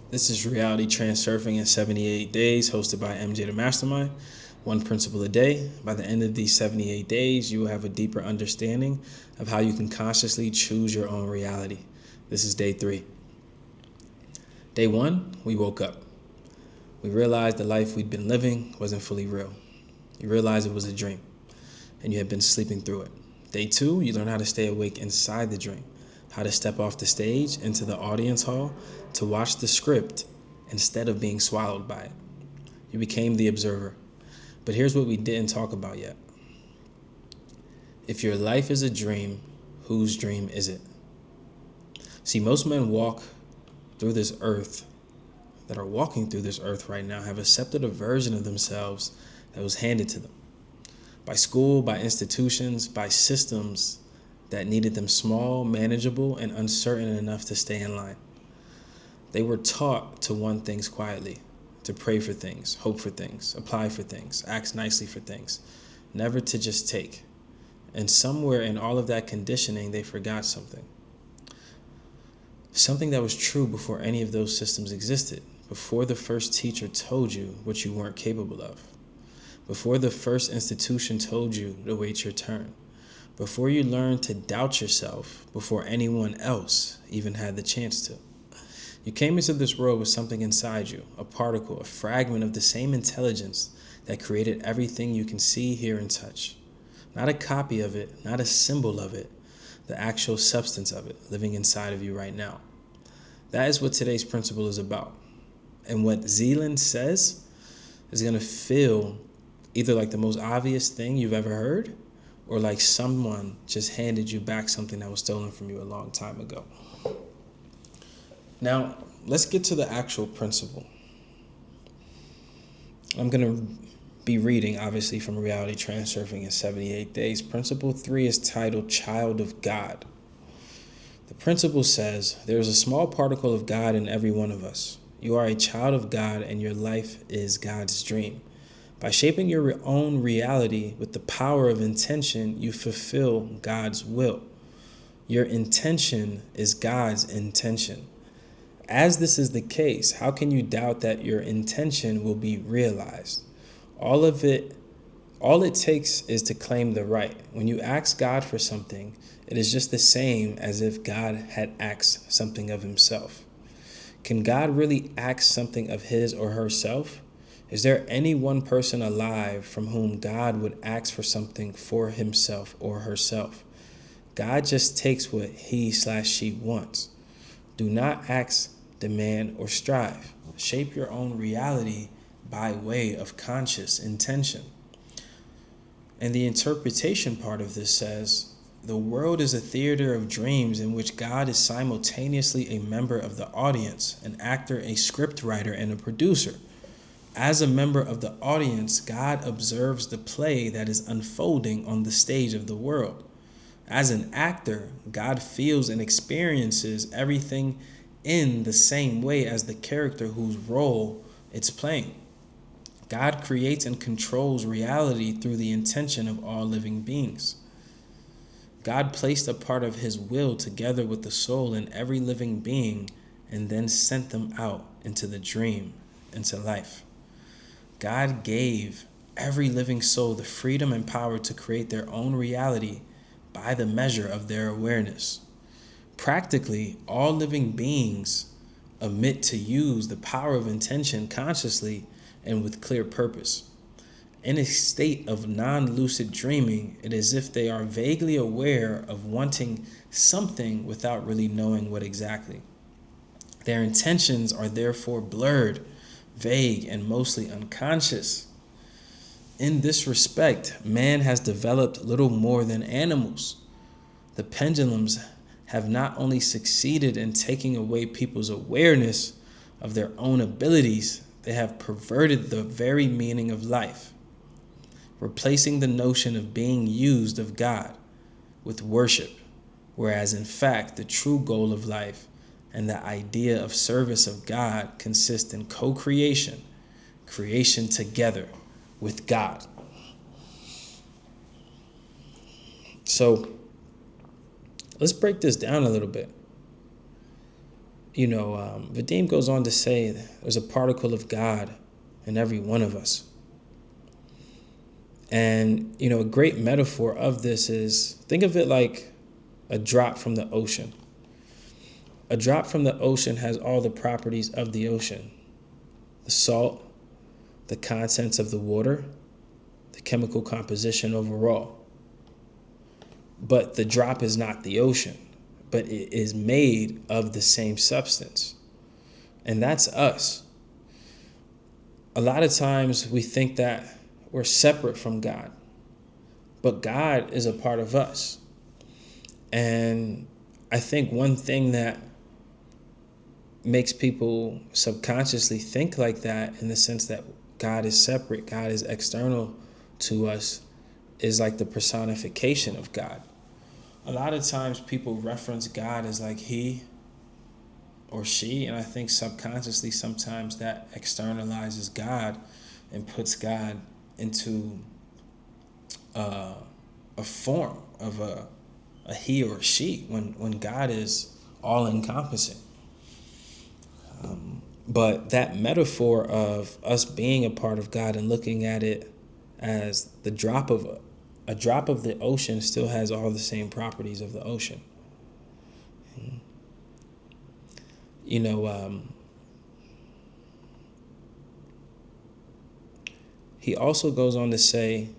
This is Reality Transurfing in 78 Days, hosted by MJ the Mastermind. One principle a day. By the end of these 78 days, you will have a deeper understanding of how you can consciously choose your own reality. This is day 3. Day 1, we woke up. We realized the life we'd been living wasn't fully real. You realized it was a dream, and you had been sleeping through it. Day 2, you learned how to stay awake inside the dream, how to step off the stage into the audience hall to watch the script instead of being swallowed by it. You became the observer. But here's what we didn't talk about yet. If your life is a dream, whose dream is it? See, most men walk through this earth, that are walking through this earth right now, have accepted a version of themselves that was handed to them by school, by institutions, by systems that needed them small, manageable, and uncertain enough to stay in line. They were taught to want things quietly, to pray for things, hope for things, apply for things, act nicely for things, never to just take. And somewhere in all of that conditioning, they forgot something. Something that was true before any of those systems existed, before the first teacher told you what you weren't capable of, before the first institution told you to wait your turn, before you learned to doubt yourself, before anyone else even had the chance to. You came into this world with something inside you, a particle, a fragment of the same intelligence that created everything you can see, hear, and touch. Not a copy of it, not a symbol of it, the actual substance of it living inside of you right now. That is what today's principle is about. And what Zealand says is going to feel either like the most obvious thing you've ever heard, or like someone just handed you back something that was stolen from you a long time ago. Now, let's get to the actual principle. I'm going to be reading, obviously, from Reality Transurfing in 78 Days. Principle 3 is titled Child of God. The principle says, there is a small particle of God in every one of us. You are a child of God, and your life is God's dream. By shaping your own reality with the power of intention, you fulfill God's will. Your intention is God's intention. As this is the case, how can you doubt that your intention will be realized? All it takes is to claim the right. When you ask God for something, it is just the same as if God had asked something of himself. Can God really ask something of his or herself? Is there any one person alive from whom God would ask for something for himself or herself? God just takes what he/she wants. Do not ask, demand, or strive. Shape your own reality by way of conscious intention. And the interpretation part of this says, the world is a theater of dreams in which God is simultaneously a member of the audience, an actor, a scriptwriter, and a producer. As a member of the audience, God observes the play that is unfolding on the stage of the world. As an actor, God feels and experiences everything in the same way as the character whose role it's playing. God creates and controls reality through the intention of all living beings. God placed a part of his will together with the soul in every living being and then sent them out into the dream, into life. God gave every living soul the freedom and power to create their own reality by the measure of their awareness. Practically, all living beings admit to use the power of intention consciously and with clear purpose. In a state of non-lucid dreaming, it is as if they are vaguely aware of wanting something without really knowing what exactly. Their intentions are therefore blurred, vague, and mostly unconscious. In this respect, man has developed little more than animals. The pendulums have not only succeeded in taking away people's awareness of their own abilities, they have perverted the very meaning of life, replacing the notion of being used of God with worship, whereas in fact the true goal of life and the idea of service of God consists in co-creation, creation together with God. So let's break this down a little bit. Vadim goes on to say there's a particle of God in every one of us. And, a great metaphor of this is, think of it like a drop from the ocean. A drop from the ocean has all the properties of the ocean: the salt, the contents of the water, the chemical composition overall. But the drop is not the ocean, but it is made of the same substance. And that's us. A lot of times we think that we're separate from God, but God is a part of us. And I think one thing that makes people subconsciously think like that, in the sense that God is separate, God is external to us, is like the personification of God. A lot of times people reference God as like he or she, and I think subconsciously sometimes that externalizes God and puts God into a form of a he or a she, when God is all-encompassing. But that metaphor of us being a part of God and looking at it as the drop of a drop of the ocean still has all the same properties of the ocean. He also goes on to say,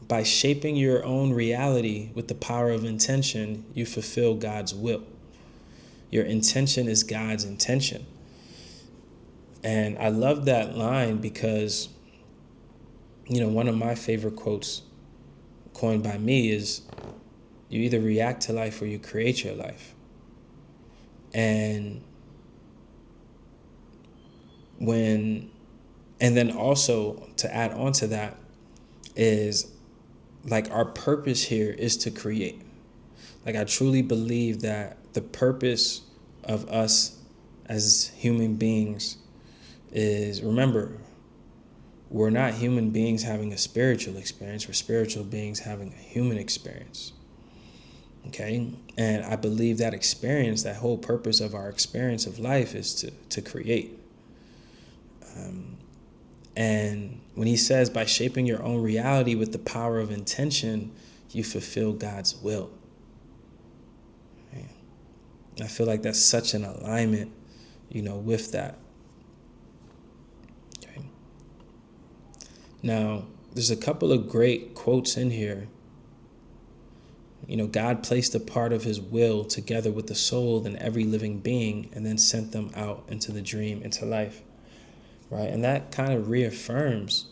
by shaping your own reality with the power of intention, you fulfill God's will. Your intention is God's intention. And I love that line because, one of my favorite quotes coined by me is, you either react to life or you create your life. And then also to add on to that is, like, our purpose here is to create. Like, I truly believe that the purpose of us as human beings is, remember, we're not human beings having a spiritual experience. We're spiritual beings having a human experience. Okay? And I believe that experience, that whole purpose of our experience of life is to create. And when he says, by shaping your own reality with the power of intention, you fulfill God's will. Right? I feel like that's such an alignment, with that. Okay. Now, there's a couple of great quotes in here. God placed a part of his will together with the soul in every living being and then sent them out into the dream, into life. Right? And that kind of reaffirms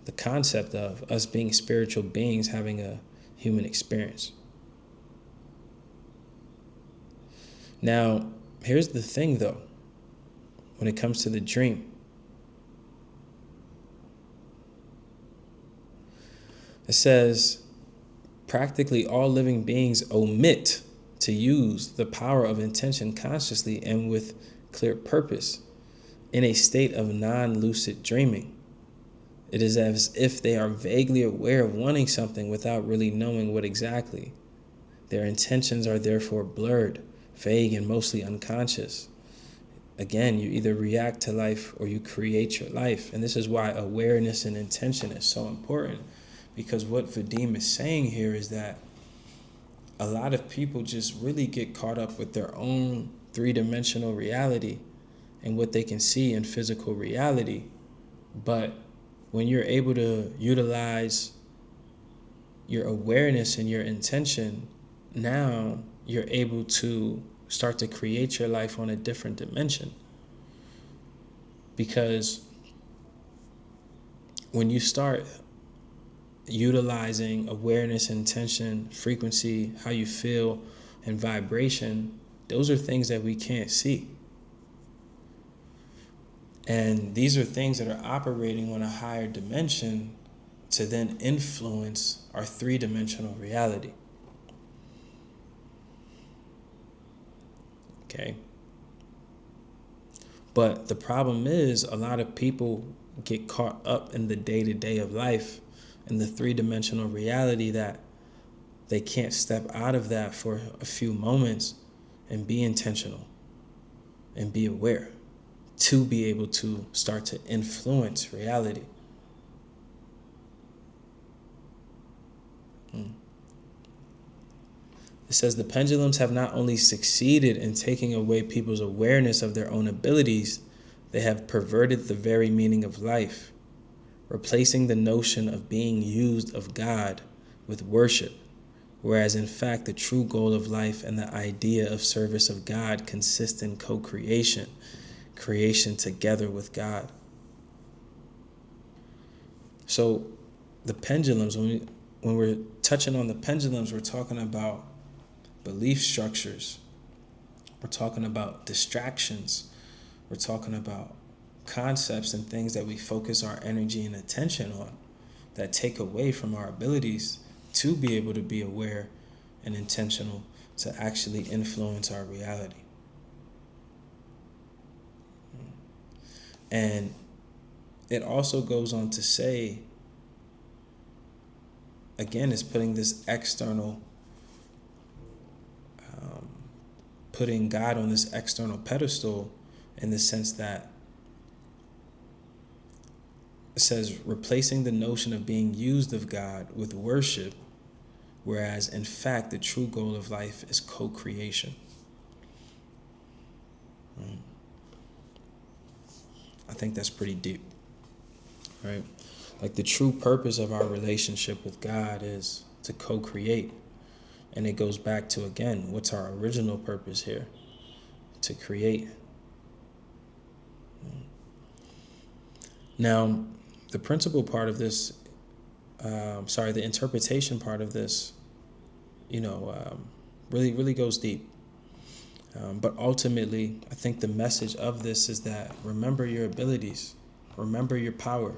the concept of us being spiritual beings having a human experience. Now, here's the thing, though, when it comes to the dream. It says, practically all living beings omit to use the power of intention consciously and with clear purpose in a state of non-lucid dreaming. It is as if they are vaguely aware of wanting something without really knowing what exactly. Their intentions are therefore blurred, vague, and mostly unconscious. Again, you either react to life or you create your life. And this is why awareness and intention is so important. Because what Vadim is saying here is that a lot of people just really get caught up with their own three-dimensional reality and what they can see in physical reality. But when you're able to utilize your awareness and your intention, now you're able to start to create your life on a different dimension. Because when you start utilizing awareness, intention, frequency, how you feel, and vibration, those are things that we can't see. And these are things that are operating on a higher dimension to then influence our three-dimensional reality. Okay? But the problem is, a lot of people get caught up in the day-to-day of life, in the three-dimensional reality, that they can't step out of that for a few moments and be intentional. and be aware to be able to start to influence reality. It says the pendulums have not only succeeded in taking away people's awareness of their own abilities, they have perverted the very meaning of life, replacing the notion of being used of God with worship, whereas in fact the true goal of life and the idea of service of God consists in co-creation, creation together with God. So the pendulums, when we're touching on the pendulums, we're talking about belief structures. We're talking about distractions. We're talking about concepts and things that we focus our energy and attention on that take away from our abilities to be able to be aware and intentional to actually influence our reality. And it also goes on to say, again, it's putting this external putting God on this external pedestal in the sense that it says replacing the notion of being used of God with worship, whereas in fact the true goal of life is co-creation. I think that's pretty deep, right? Like the true purpose of our relationship with God is to co-create. And it goes back to, again, what's our original purpose here? To create. Now, the principal part of this, the interpretation part of this, really goes deep. But ultimately, I think the message of this is that remember your abilities, remember your power,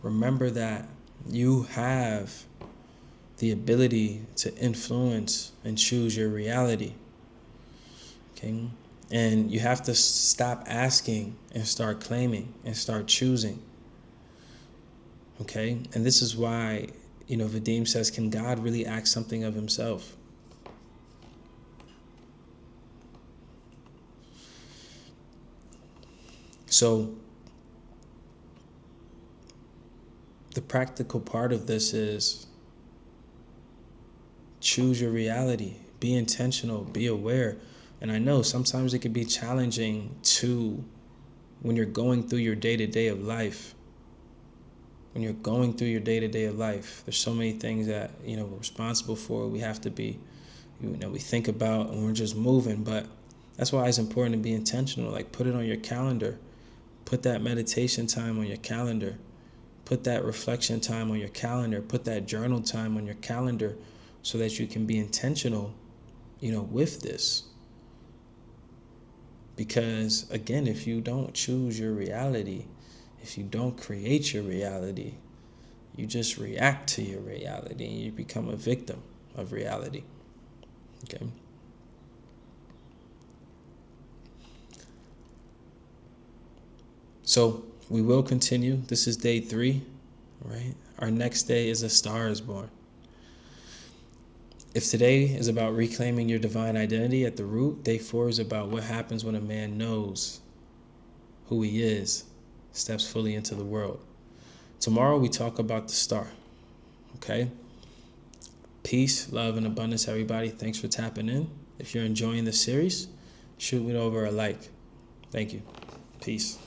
remember that you have the ability to influence and choose your reality. Okay? And you have to stop asking and start claiming and start choosing. Okay? And this is why, Vadim says, can God really ask something of himself? So the practical part of this is choose your reality, be intentional, be aware. And I know sometimes it can be challenging when you're going through your day-to-day of life. There's so many things that, we're responsible for, we have to be, we think about, and we're just moving. But that's why it's important to be intentional. Like, put it on your calendar. Put that meditation time on your calendar. Put that reflection time on your calendar. Put that journal time on your calendar so that you can be intentional, with this. Because, again, if you don't choose your reality, if you don't create your reality, you just react to your reality and you become a victim of reality. Okay? So we will continue. This is day 3, right? Our next day is A Star is Born. If today is about reclaiming your divine identity at the root, day 4 is about what happens when a man knows who he is, steps fully into the world. Tomorrow we talk about the star, okay? Peace, love, and abundance, everybody. Thanks for tapping in. If you're enjoying the series, shoot me over a like. Thank you. Peace.